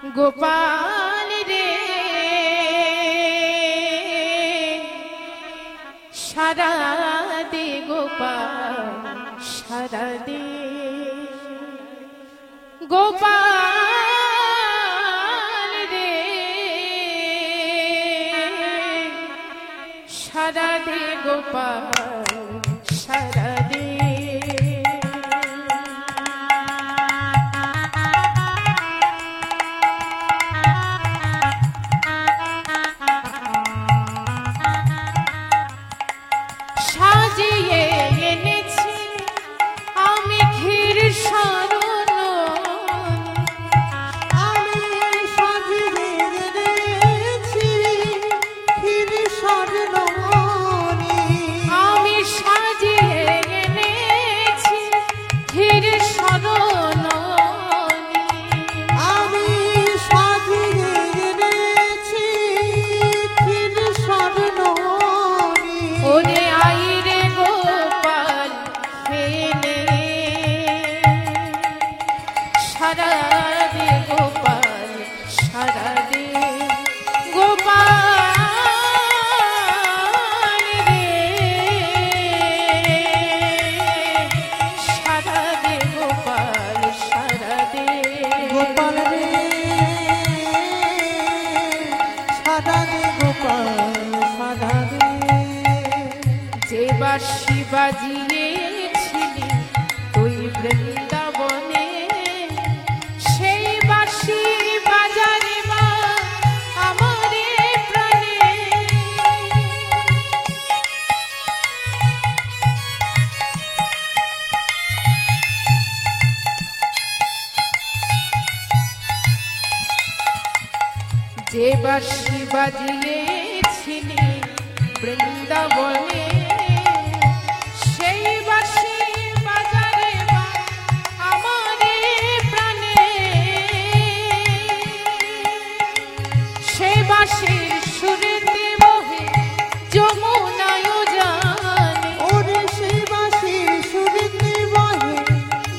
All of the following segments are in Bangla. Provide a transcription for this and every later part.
গোপাল রে সারা দে গোপাল সারা দে গোপাল রে সারা দে গোপাল সারা দে সাজিয়ে এনেছি আমি ক্ষীর শরণ আমি সাজিয়ে এনেছি ক্ষীর শরণ আমি সাজিয়ে এনেছি ক্ষীর শরণ আমি সাজিয়ে এনেছি ক্ষীর শরণ ওরে আই রে গোপাল খেলে সারা দে গোপাল সারা দে গোপাল রে সারা দে গোপাল সারা দে গোপাল রে সারা দে গোপাল সারা দে যে বাঁশি বাজিয়েছিলি তুই বৃন্দাবনে সেই বাঁশি বাজারে মা আমারে প্রাণে যে বাঁশি বাজিয়েছিলি বৃন্দাবনে সেই বাঁশি বাজারে মা আমারে প্রাণে সেই বাঁশির সুরেতে বহে যমুনায় জানে ওরে সেই বাঁশির সুরিতে বহে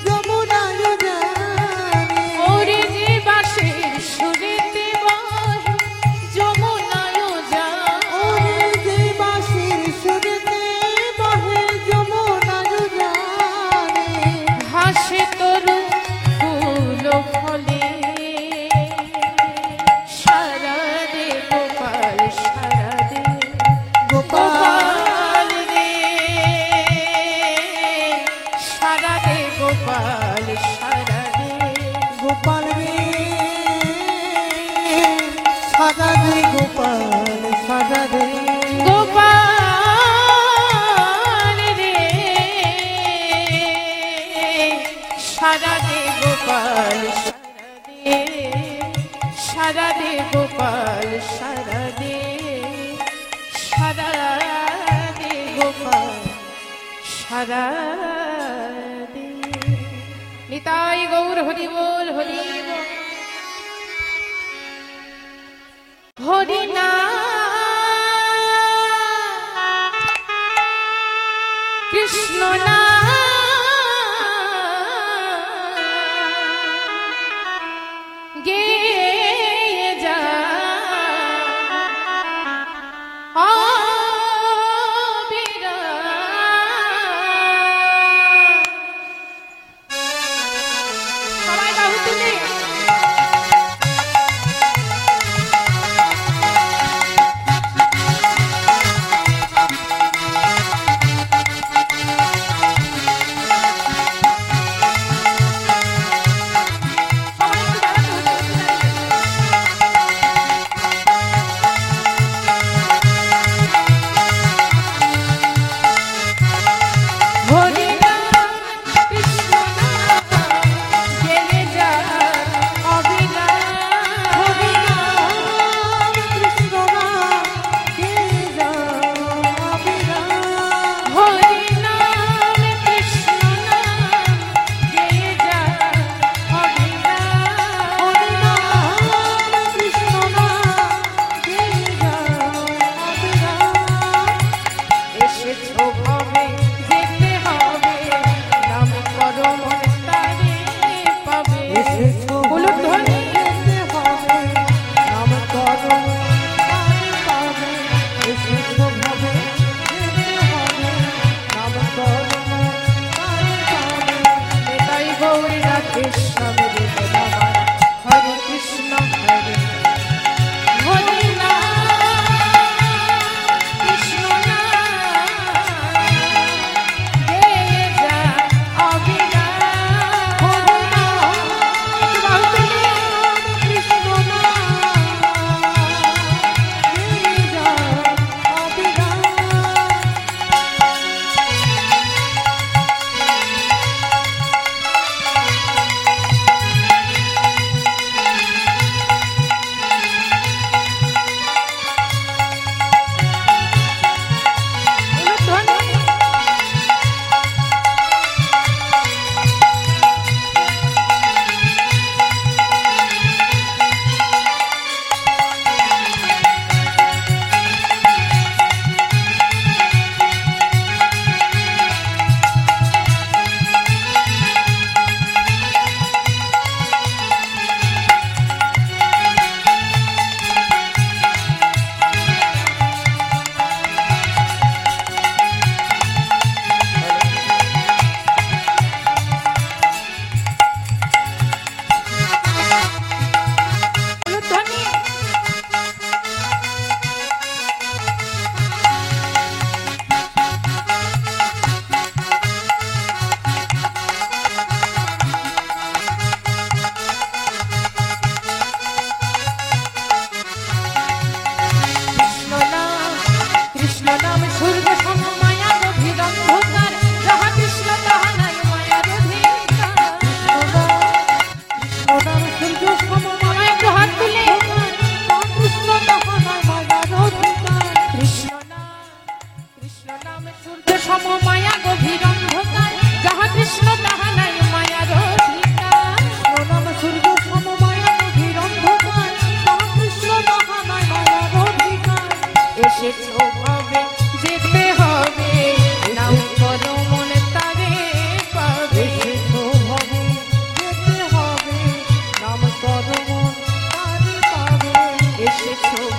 যমুনায় জানে ওরে যে বাঁশির সুরেতে বহে যমুনায় জানে ওরে যে বাঁশির সুরিতে বহে যমুনায় জানে হাসে তরু ফুল ফলে সারা দে গোপাল সারা দে গোপাল রে সারা দে গোপাল সারা দে গোপাল রে সারা দে গোপাল সারা দে গোপাল রে সারা দে গোপাল সারা দে গোপাল সারা দে সারা দে গোপাল সারা দে নিতাই গৌর হরি বল হরি বল হরি নাম কৃষ্ণ নাম গেয়ে যা সবাই বাহু তুলে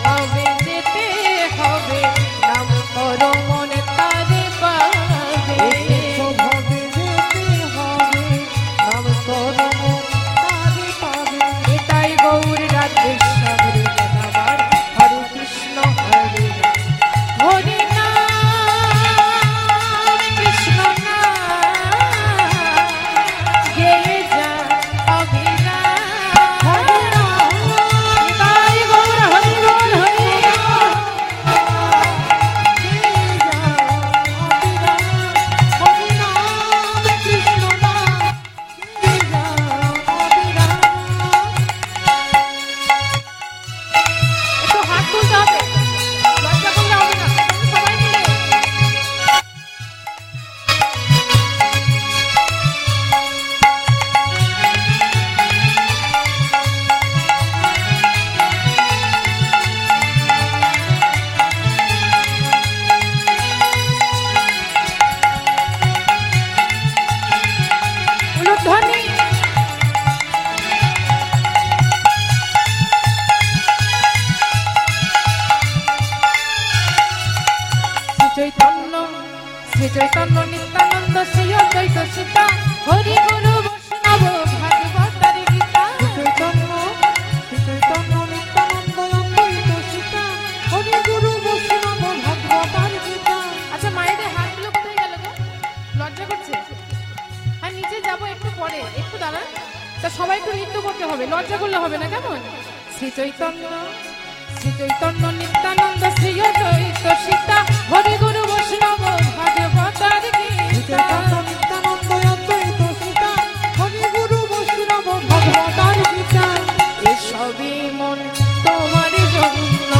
হবে যেতে হবে নাম করো মনে তারে পাবে ভবে যেতে হবে নাম করো তারে পাবে। এটাই গৌর রাধেশ্যাম রূপ আমার হরে কৃষ্ণ হরে হরে নাম কৃষ্ণ নাম গেয়ে যা অবিরাম হরে রাম এটাই গৌর হরি বল হরি হরে রাম কৃষ্ণ নাম গে যা অবিরাম। একটু হাত তুলতে হবে লজ্জা করলে হবে না সবাই মিলে উলুধ্বনি শ্রী চৈতন্য নিত্যানন্দ শ্রী অদ্বৈত সীতা হরি গুরু বৈষ্ণব ভাগবতার গীতা চৈতন্য নিত্যানন্দ অদ্বৈত সীতা হরি গুরু বৈষ্ণব ভাগবতার গীতা। আচ্ছা মায়েদের হাতগুলো কোথায় গেল গো লজ্জা করছে আর নিচে যাবো একটু পরে একটু দাঁড়ান তা সবাই একটু নৃত্য করতে হবে লজ্জা করলে হবে না কেমন শ্রী চৈতন্য নিত্যানন্দ শ্রী অদ্বৈত সীতা হরি গুরু বৈষ্ণব ভাগবতার গীতা চৈতন্য নিত্যানন্দ অদ্বৈত সীতা হরি গুরু বৈষ্ণব ভাগবতার গীতা। এসবই মন তোমার জন্য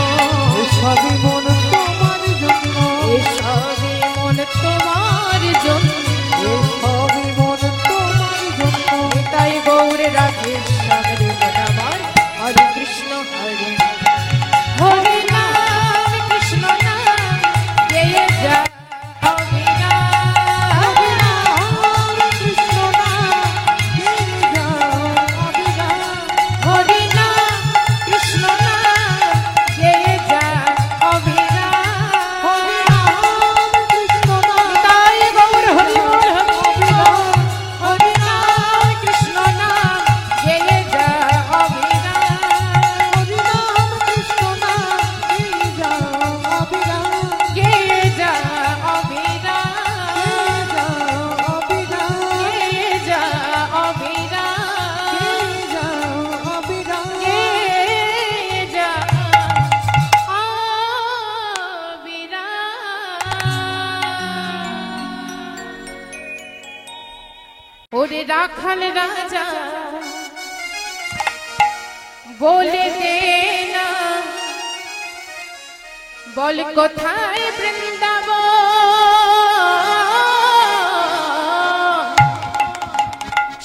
সবই মন তোমার জন্য এসবই মন তোমার জন্য সবই মন তোমার জন্য। তাই গৌরে রাধেশ্যাম রূপ আমার হরে কৃষ্ণ হরে হরে নাম কৃষ্ণ নাম গেয়ে যা অবিরাম হরে রাম কৃষ্ণ নাম গে যা অবিরাম। হরে নাম কৃষ্ণ নাম গেয়ে যা অবিরাম হরে রাম কৃষ্ণ নাম তাই গৌর হরি বল হরি বল হরে নাম কৃষ্ণ নাম গেয়ে যা অবিরাম হরে রাম কৃষ্ণ নাম গে যা অবিরাম। গেয়ে যা গে অবিরাম যা গেয়ে অবিরাম। যা অবিরাম গে যা অবিরাম ওরে রাখাল রাজা বলে দে না বল কোথায় বৃন্দাবন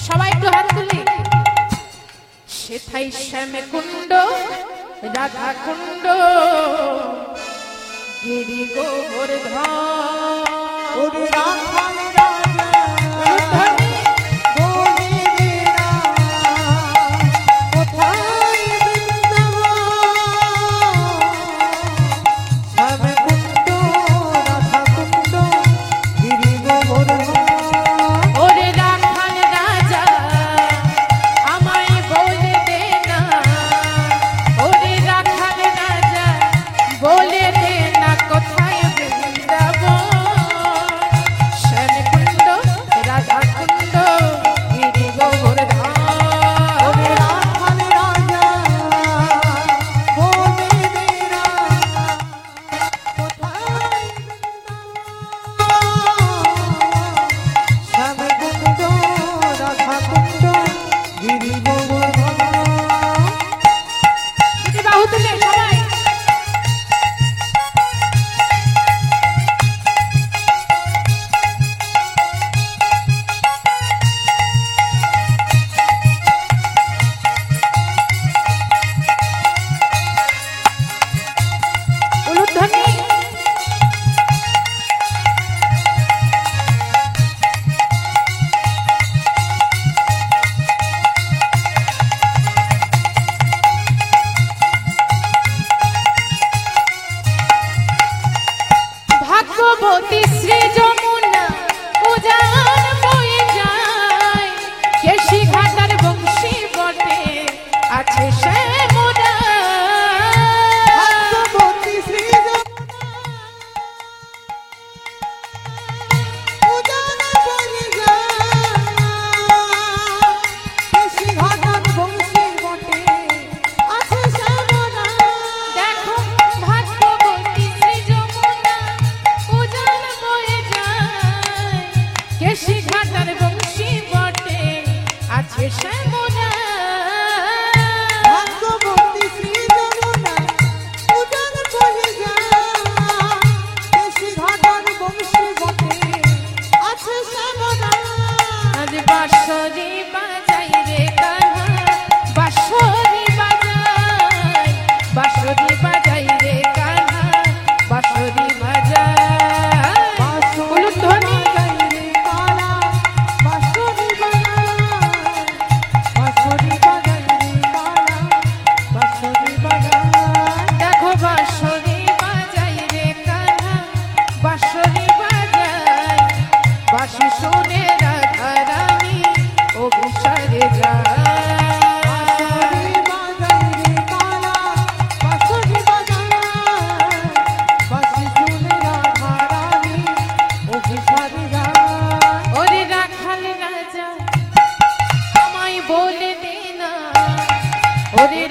সবাই একটু হাত তুলি সেথাই শ্যাম কুণ্ড রাধা কুণ্ড গিরি গোবর্ধন ওরে রাখাল রাজা উলুধ্বনি বলে দে না কোথায় বৃন্দাবন। শ্যামকুণ্ড রাধাকুণ্ড গিরি গোবর্ধন। ওরে রাখাল রাজা আমায় বলে দে না ওরে রাখাল রাজা বলে দে না কোথায় বৃন্দাবন শ্যামকুণ্ড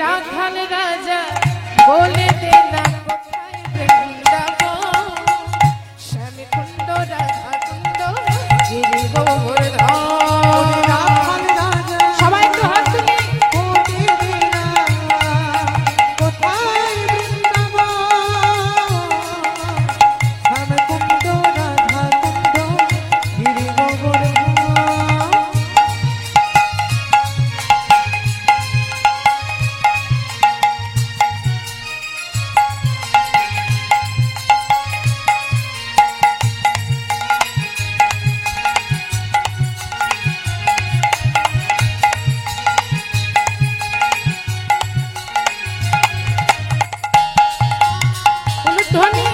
রাখাল রাজা বলে দে না কোথায় বৃন্দাবন শ্যাম কুণ্ড রাধা কুণ্ড গিরি গোবর্ধন রাখাল রাজা সবাই একটু হাত তুলি বলে দে না কোথায় বৃন্দাবন শ্যামকুণ্ড রাধাকুণ্ড গিরি গোবর্ধন উলুধ্বনি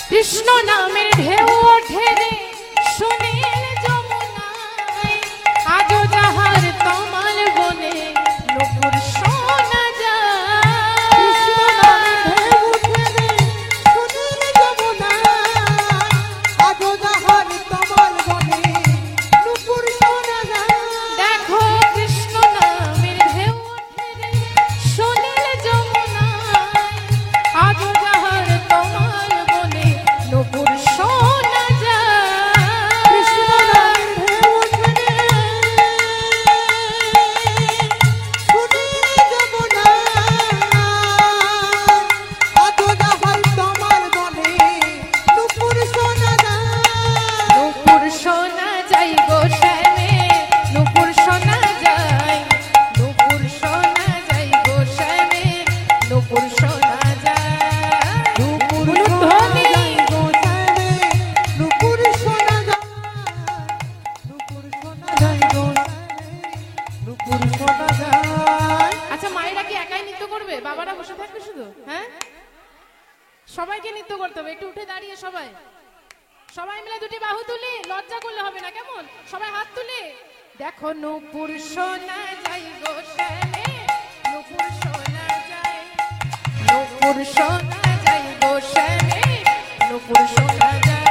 কৃষ্ণ নামের ঢেউ ওঠে রে সুনীল যমুনায় আজো যাহার তমাল বনে নুপুর শোনা যায় দেখো কৃষ্ণ নামের ঢেউ ওঠে রে সুনীল যমুনায় আজো যাহার তমাল বনে নুপুর শোনা যায় নুপুর শোনা যায় গো শ্যামে নুপুর শোনা যায় নুপুর শোনা যায় গো শ্যামে নুপুর শোনা যায় উলুধ্বনি আচ্ছা মায়েরা কি একাই নৃত্য করবে বাবারা বসে থাকবে শুধু হ্যাঁ সবাইকে নৃত্য করতে হবে একটু উঠে দাঁড়িয়ে সবাই সবাই মিলে দুটি বাহু তুলি লজ্জা করলে হবে না কেমন সবাই হাত তুলি দেখো নূপুর শোনা যাই গো শ্যামে নূপুর শোনা যায় নূপুর শোনা যাই গো শ্যামে নূপুর শোনা যায়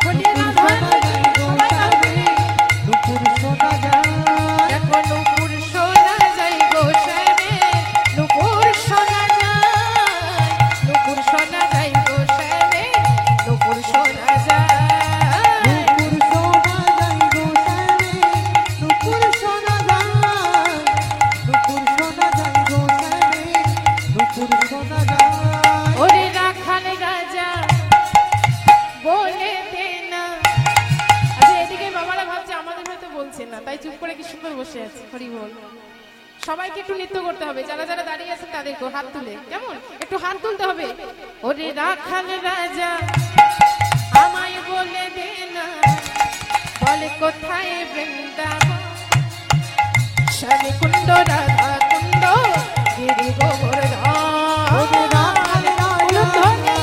বলিয়ে রাধা সবাই হাত তুলি দেখো নূপুর শোনা যাই গো শ্যামে নূপুর শোনা যায় নূপুর শোনা যাই গো শ্যামে নূপুর শোনা যায় ওরে রাখাল রাজা বলে দে না আচ্ছা এদিকে বাবারা ভাবছে আমাদের হয়তো বলছে না তাই চুপ করে কি সুন্দর বসে আছে হরি বল সবাইকে একটু নৃত্য করতে হবে যারা যারা দাঁড়িয়ে আছেন তাদেরকে হাত তুলে কেমন একটু হাত তুলতে হবে ওরে রাখাল রাজা আমায় বলে দে না বলে কোথায় বৃন্দাবন শ্যাম কুণ্ড রাধা কুণ্ড গিরি গোবর্ধন উলুধ্বনি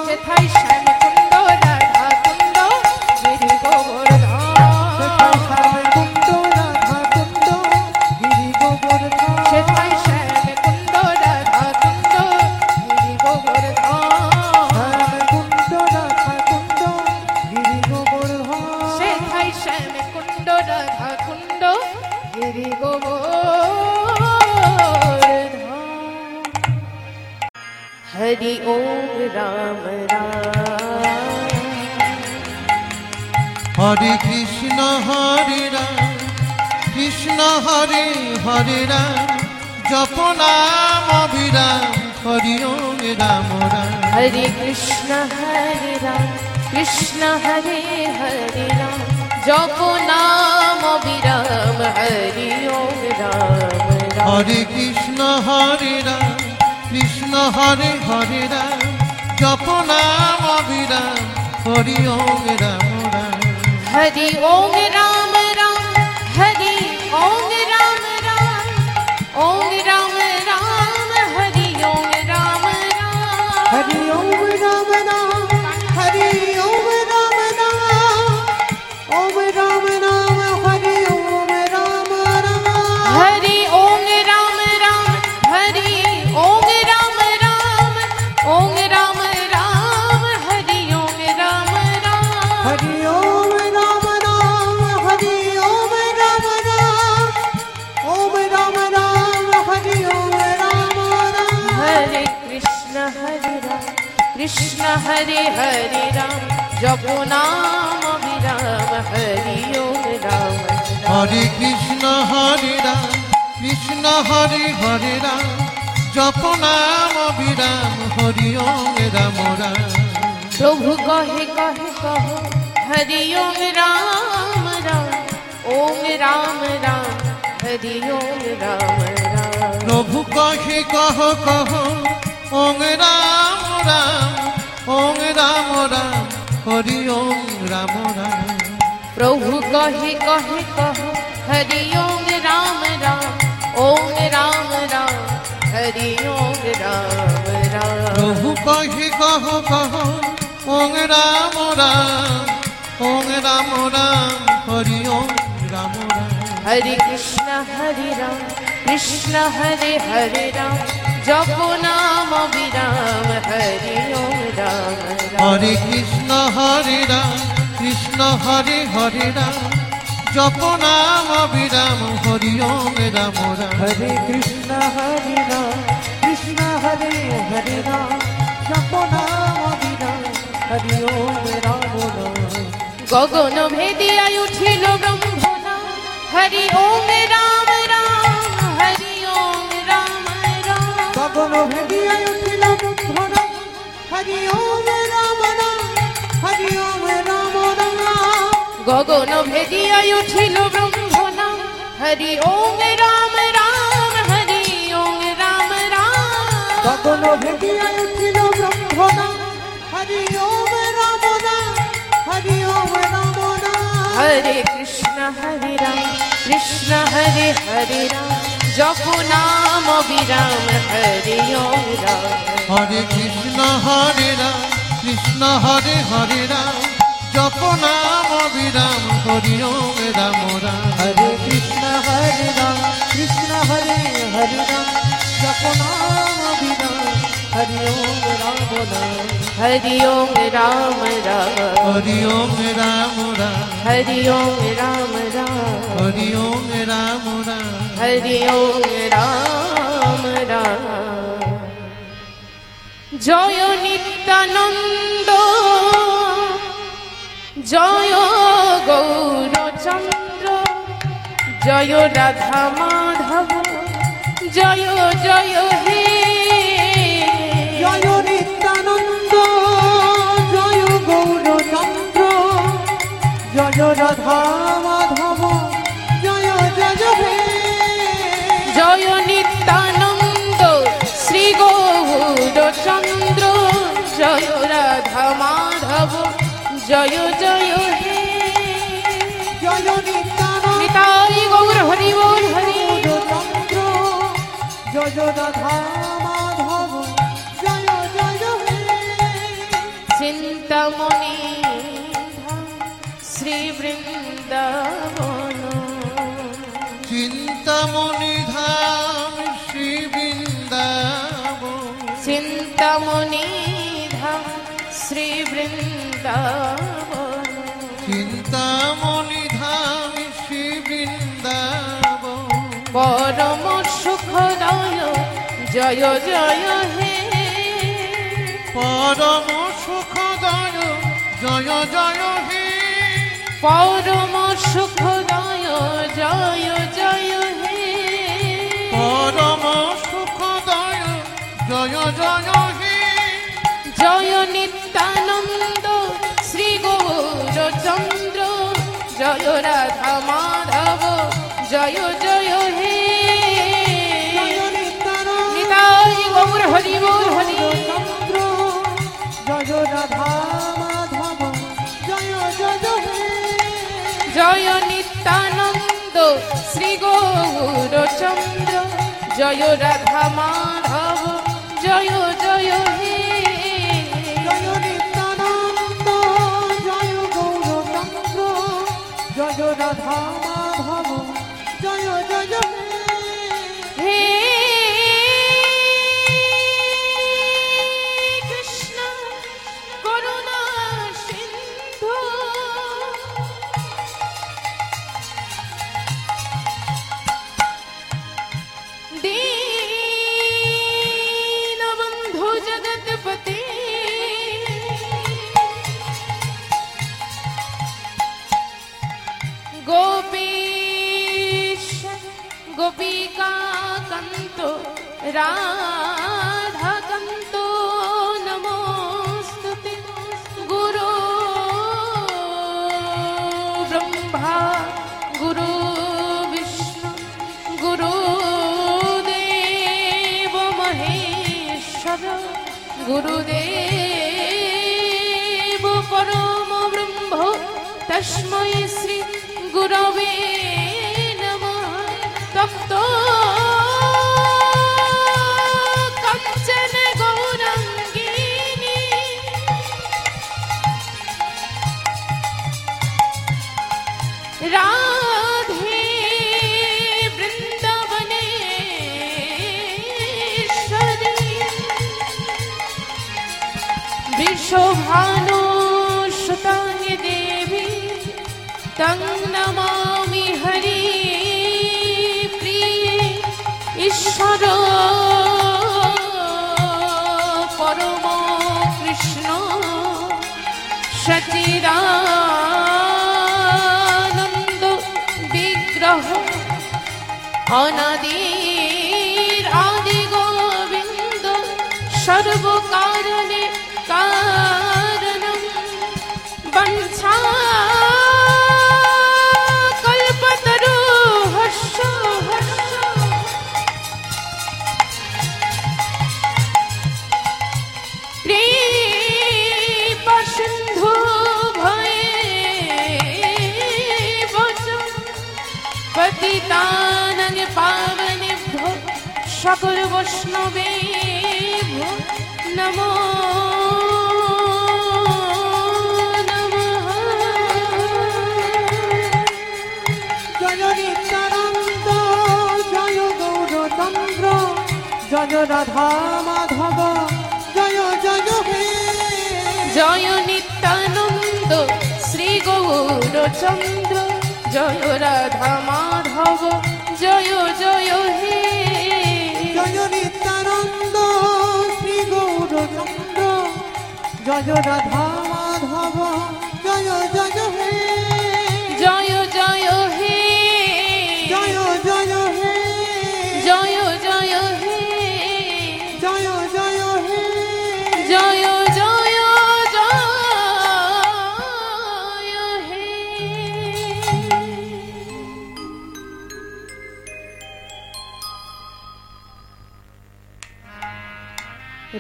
সেথায় শ্যাম কুণ্ড রাধা কুণ্ড গিরি গোবর্ধন সেথায় শ্যাম কুণ্ড রাধা কুণ্ড গিরি গোবর্ধন সেথায় শ্যাম কুণ্ড রাধা কুণ্ড গিরি গোবর্ধন হরি ওম রাম রাম হরে কৃষ্ণ হরে রাম কৃষ্ণ হরে হরে রাম জপ নাম অবিরাম হরি ওম রাম রাম হরে কৃষ্ণ হরে রাম কৃষ্ণ হরে হরে রাম জপ নাম বিরাম হরি ওম রাম রাম হরে কৃষ্ণ হরে রাম কৃষ্ণ হরে হরে রাম জপ নাম অবিরাম হরি ওম রাম রাম हरि ओम राम राम हरि ओम राम राम ओम राम राम हरि ओम राम राम हरि ओम राम राम हरि ओम राम राम ओम राम राम हरि ओम राम राम हरि ओम राम राम हरि ओम राम राम ओम राम राम हरि ओम राम राम हरि ओम राम राम हरि ओम राम राम ओम राम राम हरि ओम राम राम हरे कृष्ण हरे हरे राम जपो नाम विराम हरि ओम राम राम हरे कृष्ण हरे राम कृष्ण हरे हरे राम जप नाम विराम हरि ओम राम राम प्रभु कहे कहे कहो हरि ओम राम राम ओम राम राम हरि ओम राम राम प्रभु कहे कह कह ओम राम राम ओम राम राम हरि ओम राम राम प्रभु कहे कहे कहो हरि ओम राम राम ओम राम राम हरि ओम राम राम प्रभु कहे कह कह ओम राम राम ओम राम राम हरि ओम राम राम हरे कृष्ण हरे हरे राम जपो नाम विराम हरि ओम राम राम हरे कृष्ण हरे राम कृष्ण हरे हरे राम जप नाम विराम हरि ओम राम राम हरे कृष्ण हरे राम कृष्ण हरे हरे राम जप नाम विराम हरि ओम राम राम गगन भेदिया उठिल ब्रह्मना हरि ओम राम राम हरि ओम राम राम गगन भेदिया उठिल ब्रह्मना हरि ओम राम राम हरि ओम राम राम गगन भेदिया उठिल ब्रह्मना हरि ओम राम राम हरि ओम राम राम गगन भेदिया उठिल ब्रह्मना हरि ओम राम राम हरि ओम राम राम हरे कृष्ण हरे राम जपो नाम विराम हरि ओम राम हरे कृष्ण हरे राम कृष्ण हरे हरे राम जप नाम विराम हरि ओम राम राम हरे कृष्ण हरे राम कृष्ण हरे हरे राम जप नाम विराम हरि ओम राम राम हरि ओम राम राम हरि ओम राम राम हरि ओम राम राम हरि ओम राम राम हरि ओम राम राम जय नित्यानंद जय गौरचंद्र जय राधा माधव जय जय हे जय नित्यानंद जय गौरचंद्र जय राधा माधव जय जय हे जय नित्यानंद श्री गौरचंद्र जय राधा माधव जय जय हे जय नित्यानंद निताई गौर हरि बोल हरि चंद्र जय राधा माधव जय जय हे चिंतामणि श्री वृंदावन चिंतामणि धाम श्री वृंदावन चिंतामणि धाम श्री वृंदावन चिंतामणि धाम श्री वृंदावन परम सुखदाय जय जय हे परम सुखदाय जय जय हे परम सुखदाय जय जय हे परम सुखदाय जय जय हे जय नित्यानंद श्री गौरचंद्र जय राधा माधव जय जय हे निताई गौर हरि बोल हरि चंद्र जय राधा माधव जय जय हे জয় নিত্যানন্দ শ্রী গৌরচন্দ্র জয় রাধা মাধব জয় জয় হে জয় নিত্যানন্দ জয় গৌরচন্দ্র জয় রাধা মাধব জয় জয় হে কৃষ্ণ করুণা সিন্ধু দীনবন্ধু জগৎপতি গোপীশ গোপিকা কান্ত রাধা কান্ত নমস্তুতে গুরু ব্রহ্মা গুরু বিষ্ণু গুরু দেব মহেশ্বর গুরুদেব পরম ব্রহ্ম তস্मै শ্রী গুরবে নমঃ তপ্ত কাঞ্চন গৌরাঙ্গিনী রাধে বৃন্দাবনেশ্বরী বৃষভানুসুতানি দেবী তং নমামি হরি প্রিয়ে ঈশ্বর পরম কৃষ্ণ সচিদানন্দ বিগ্রহ অনাদির আদি গোবিন্দ সর্বকারণে কারণম বঞ্ছা কল্পতরু হর্ষ হর্ষ কৃপা সিন্ধু ভয়ে বচ পতিতানং পাবনেভ্যো সকল বৈষ্ণবেভ্যো নমো নমঃ জয় নিত্যানন্দ জয় গৌরচন্দ্র জয় রাধা মাধব জয় জয় হে জয় নিত্যানন্দ শ্রী গৌরচন্দ্র জয় রাধা মাধব জয় জয় হে জয় নিত্যানন্দ শ্রী গৌরচন্দ্র জয় রাধা মাধব জয় জয় হে জয় জয় হে জয় জয় হে জয় জয় হে জয় জয় হে জয় জয় জয় হে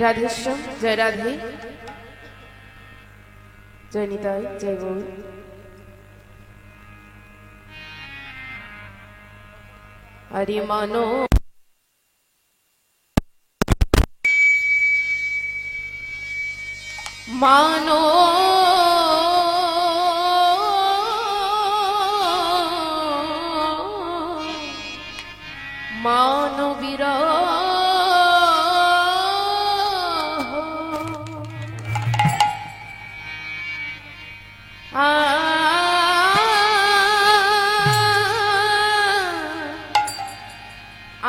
রাধেশ্যাম জয় রাধে জয় নিতাই জয় গৌর হরি মানো মানো মানবীর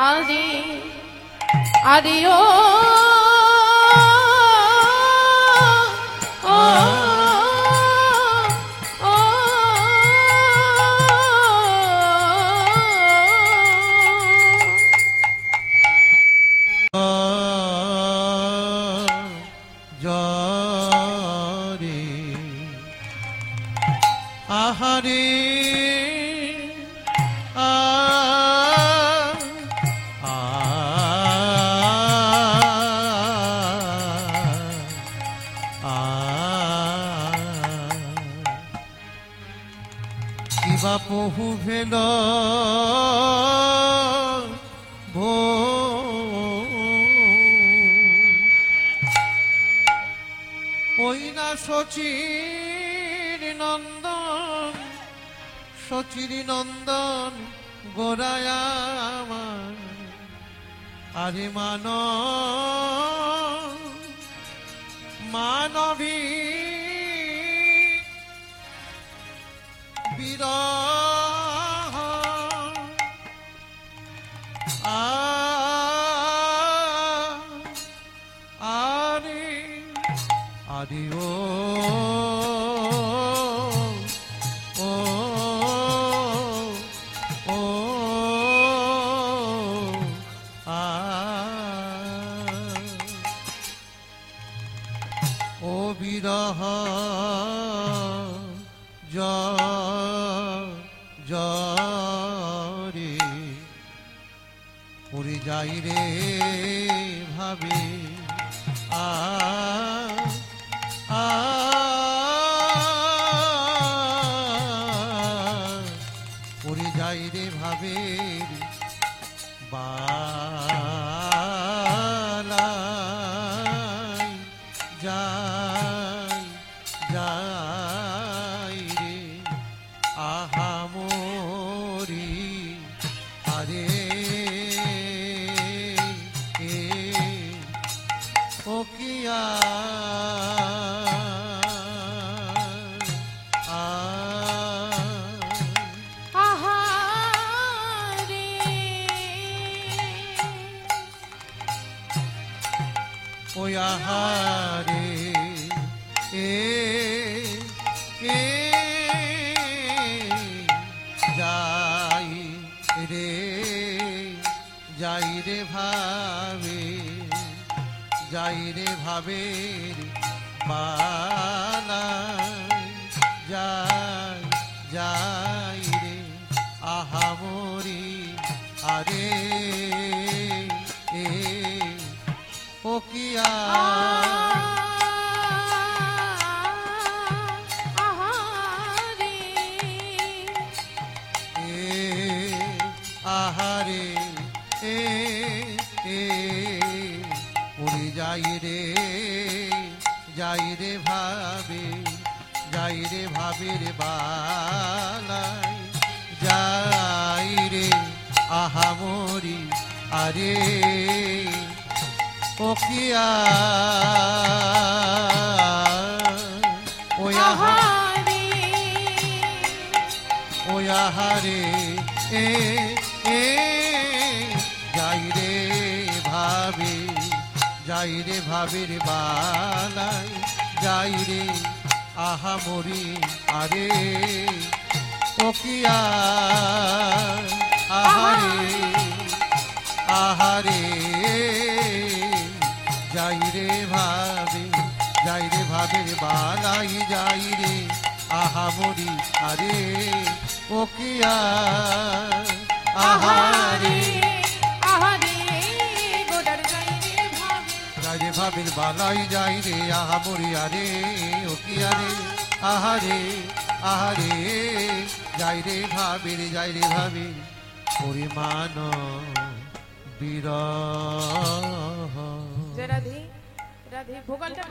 আদি আদি ও জরে আহারে কিবা পহু ভেল ভো ওই না শচীর নন্দন গোরায়া আমার আরে মানবী বিরহ আরে আরে ও বিরহ জরে পড়ে যাই রে ভাবে পড়ে যাই রে ভাবে বালাই যাই রে আহা মোরি আরে ও কিয়া ওই আহারে যাই রে ভাবে বালাই যাই রে আহা মোরি আরে ও কিয়া আহারে উড়ে যাই রে ভাবে রে বালাই যাই রে আহা মোরি আরে ও কিয়া ও আহারে যাই রে ভাবে রে বালাই যাই রে আহা মরি আরে ও কিয়া আহারে যাই রে ভাবে রে বালাই যাই রে আহা মরি আরে ও কিয়া আহারে ভাবির বালাই যাই রে আহা মরি আরে ও কিয়া রে আহারে যাই রে ভাবির পরিমাণ বিরহ রাধে ভোকালটা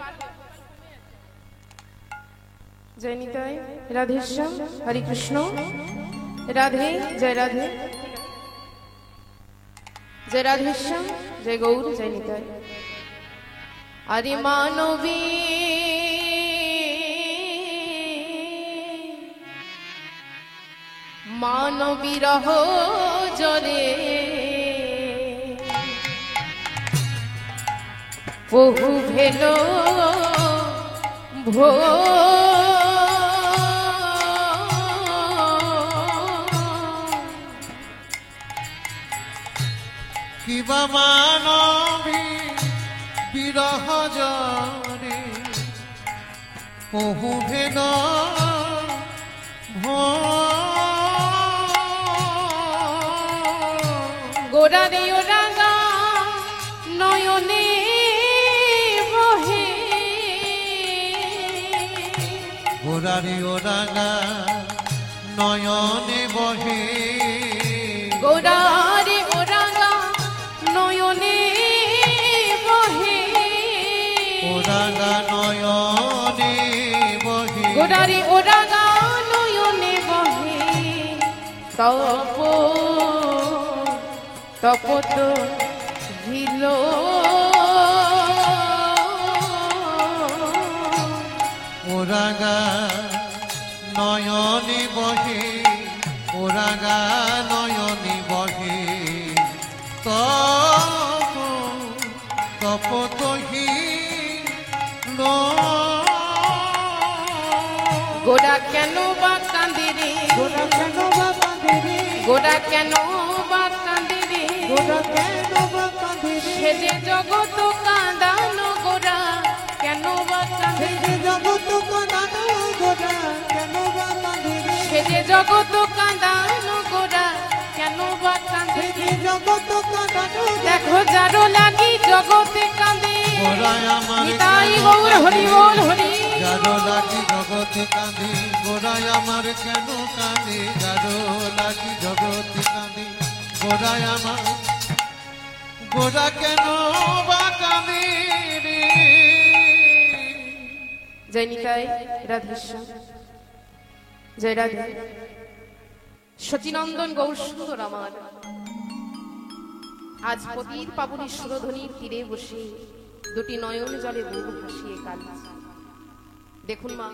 জয় নিতাই রাধেশ্যাম হরে কৃষ্ণ রাধে জয় রাধেশ্যাম জয় গৌর জয় নিতাই আরে মানবী মানবীরহ জরে বহু ভেল ভো কিবা মানবী বিরহ জরে বহু ভেদ গোরা রেও রাঙা নয়নে বহে গোরা রে ও রাঙা নয়নে বহে গোড়ারে ওরাগা নয়নে বহে ওরাগা নয়নে বহে গোড়ারে ওরাগা নয়নে বহে তপ তপত ভিল ওরাগা নয়নে বহে ওরাগা নয়নে বহে তপ তপতহি গোড়া কেন বা কাঁদে রে গোরা কেন বা কাঁদে রে গোড়া কেন বা কাঁদে রে গোরা কেন বা কাঁদে রে সে যে জগৎ কাঁদানো গোড়া কেন বা কাঁদে সেই যে জগৎ কাঁদানো গোরা কেন বা কাঁদে রে সে যে জগৎ কাঁদানো গোড়া কেন বা কাঁদে সেই যে জগৎ কাঁদানো দেখো যারো লাগি জগতে কাঁদে গোড়ায় আমার নিতাই গৌর হরি বল হরি যারো লাগি জগতে কাঁদে গোড়ায় আমার কেন কাঁদে যারো লাগি জগতে কাঁদে গোড়ায় আমার গোড়া কেন বা কাঁদে রে জয় নিতাই রাধেশ্যাম জয় রাধে সচিনন্দন গৌর সুন্দর আমার আজ পতির পাবনী সুরধ্বনির তীরে বসে দুটি নয়ন জলে বুক ভাসিয়ে কাঁদছে দেখুন মা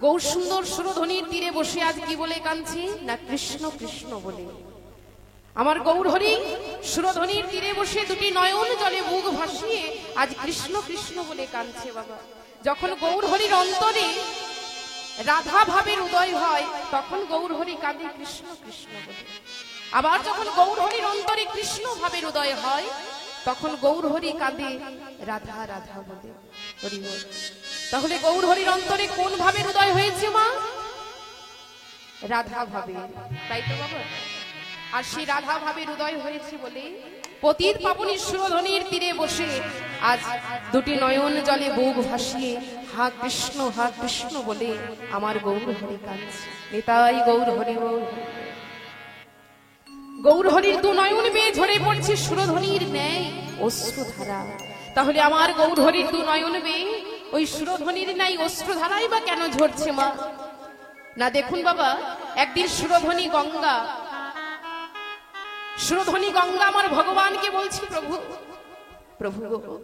গৌর সুন্দর সুরধ্বনির তীরে বসে আজ কি বলে কাঁদছি না কৃষ্ণ কৃষ্ণ বলে আমার গৌর হরি সুরধ্বনির তীরে বসে দুটি নয়ন জলে বুক ভাসিয়ে আজ কৃষ্ণ কৃষ্ণ বলে কাঁদছে বাবা যখন গৌর হরির অন্তরে রাধা ভাবের উদয় হয় তখন গৌর হরি কাঁদে কৃষ্ণ কৃষ্ণ বলে আবার যখন গৌর হরির অন্তরে কৃষ্ণ ভাবের উদয় হয় তখন গৌর হরি কাঁদে রাধা রাধা বলে হরি বল তাহলে গৌর হরির অন্তরে কোন ভাবের উদয় হয়েছে মা রাধা ভাবে তাই তো বাবা আর সেই রাধা ভাবের উদয় হয়েছে বলে পতির পাবনী সুরধ্বনির তীরে বসে আজ দুটি নয়ন জলে বুক ভাসিয়ে হা কৃষ্ণ বলে আমার গৌর হরি কাঁদছে নিতাই গৌর হরি বল গৌর হরির দু নয়ন বেয়ে ঝরে পড়ছে সুরধ্বনির ন্যায় অশ্রুধারা তাহলে আমার গৌর হরির দু নয়ন বেয়ে ওই সুরধ্বনির ন্যায় অশ্রুধারাই বা কেন ঝরছে মা না দেখুন বাবা একদিন সুরধ্বনি গঙ্গা আমার ভগবানকে বলছি প্রভু প্রভু গো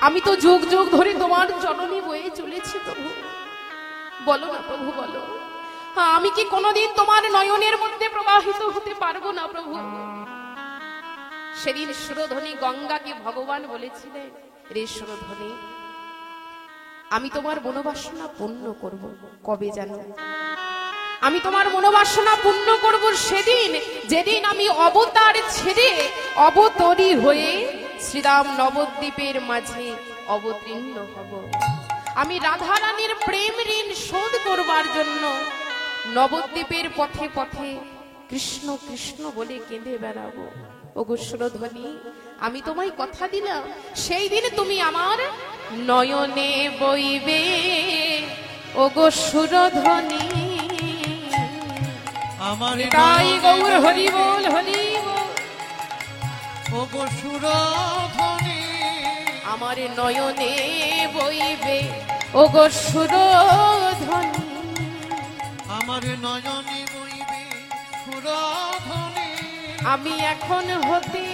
আমি তো যুগ যুগ ধরে তোমার চরণে বয়ে চলেছি প্রভু বলো না প্রভু বলো আমি কি কোনোদিন তোমার নয়নের মধ্যে প্রবাহিত হতে পারবো না প্রভু সেদিন সুরধ্বনি গঙ্গাকে ভগবান বলেছিলেন রে সুরধ্বনি আমি তোমার মনোবাসনা পূর্ণ করব কবে জানো আমি তোমার মনোবাসনা পূর্ণ করব সেদিন যেদিন আমি অবতার ছেড়ে অবতরী হয়ে শ্রীরাম নবদ্বীপের মাঝে অবতীর্ণ হব আমি রাধা রানীর প্রেম ঋণ শোধ করবার জন্য নবদ্বীপের পথে পথে কৃষ্ণ কৃষ্ণ বলে কেঁদে বেড়াবো ওগো সুরধ্বনি আমি তোমায় কথা দিলাম সেই দিন তুমি আমার নয়নে বইবে ওগো সুরধ্বনি আমার তাই গৌর হরি বল হরি বল ওগো সুরধ্বনি আমার নয়নে বইবে ওগো সুরধ্বনি আমার নয়নে বইবে সুরধ্বনি আমি এখন হতে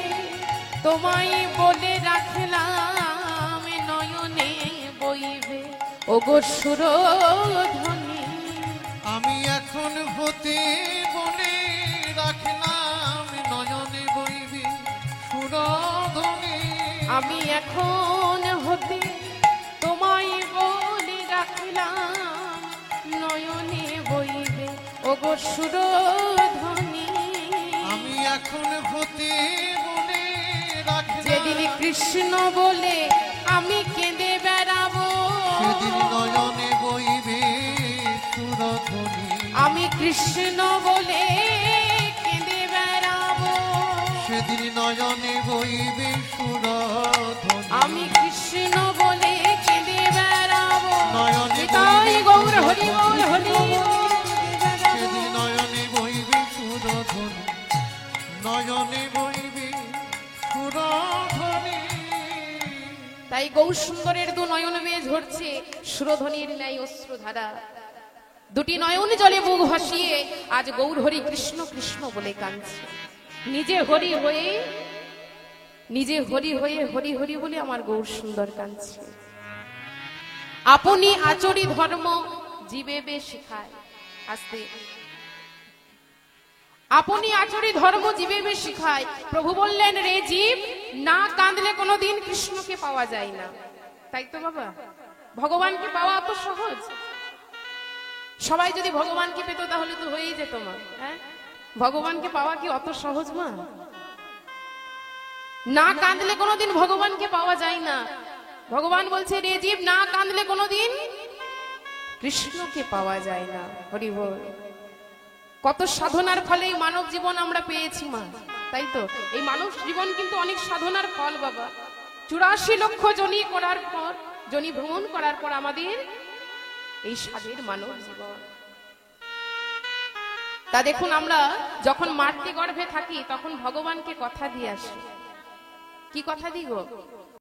তোমায় বলে রাখলাম নয়নে বইবে ওগো সুরধ্বনি আমি এখন হতে বলে রাখলাম নয়নে বইবে সুরধ্বনি আমি এখন হতে তোমায় বলে রাখলাম নয়নে বইবে ওগো সুরধ্বনি আমি এখন হতে বলে রাখলাম যেদিন কৃষ্ণ বলে আমি কেঁদে বেড়াবো সেদিন নয়নে বইবে সুরধ্বনি আমি কৃষ্ণ বলে কেঁদে বেড়াবো সেদিন নয়নে বইবে সুরধ্বনি আমি কৃষ্ণ বলে কেঁদে বেড়াবো নয়নে নিতাই গৌর হরি বল হরি সেদিন নয়নে বইবে সুরধ্বনি, নয়নে বইবে সুরধ্বনি। তাই গৌর সুন্দরের দু নয়ন বেয়ে ঝরছে সুরধ্বনির ন্যায় অশ্রুধারা। দুটি নয়ন জলে বুক ভাসিয়ে আজ গৌর হরি কৃষ্ণ কৃষ্ণ বলে কাঁদছে। নিজে হরি হয়ে হরি হরি বলে আমার গৌর সুন্দর কাঁদছে। আপনি আচরি ধর্ম জীবে বে শিখায়, আস্তে, আপনি আচরি ধর্ম জীবে বে শিখায়। প্রভু বললেন, রে জীব, না কাঁদলে কোনোদিন কৃষ্ণকে পাওয়া যায় না। তাই তো বাবা, ভগবানকে পাওয়া অত সহজ? সবাই যদি ভগবানকে পেত তাহলে তো হয়েই যেত মা। হ্যাঁ, ভগবানকে পাওয়া কি অত সহজ মা? না কাঁদলে কোনোদিন ভগবানকে পাওয়া যায় না। ভগবান বলছে, রে জীব, না কাঁদলে কোনোদিন কৃষ্ণকে পাওয়া যায় না। হরি বল। কত সাধনার ফলে এই মানব জীবন আমরা পেয়েছি মা, তাই তো? এই মানব জীবন কিন্তু অনেক সাধনার ফল বাবা। 84 লক্ষ জনি করার পর, জনি ভ্রমণ করার পর আমাদের এই স্বাদের মানব জীবন। তা দেখুন, আমরা যখন মাতৃ গর্ভে থাকি তখন ভগবানকে কথা দিয়ে আসি। কি কথা দিই গো?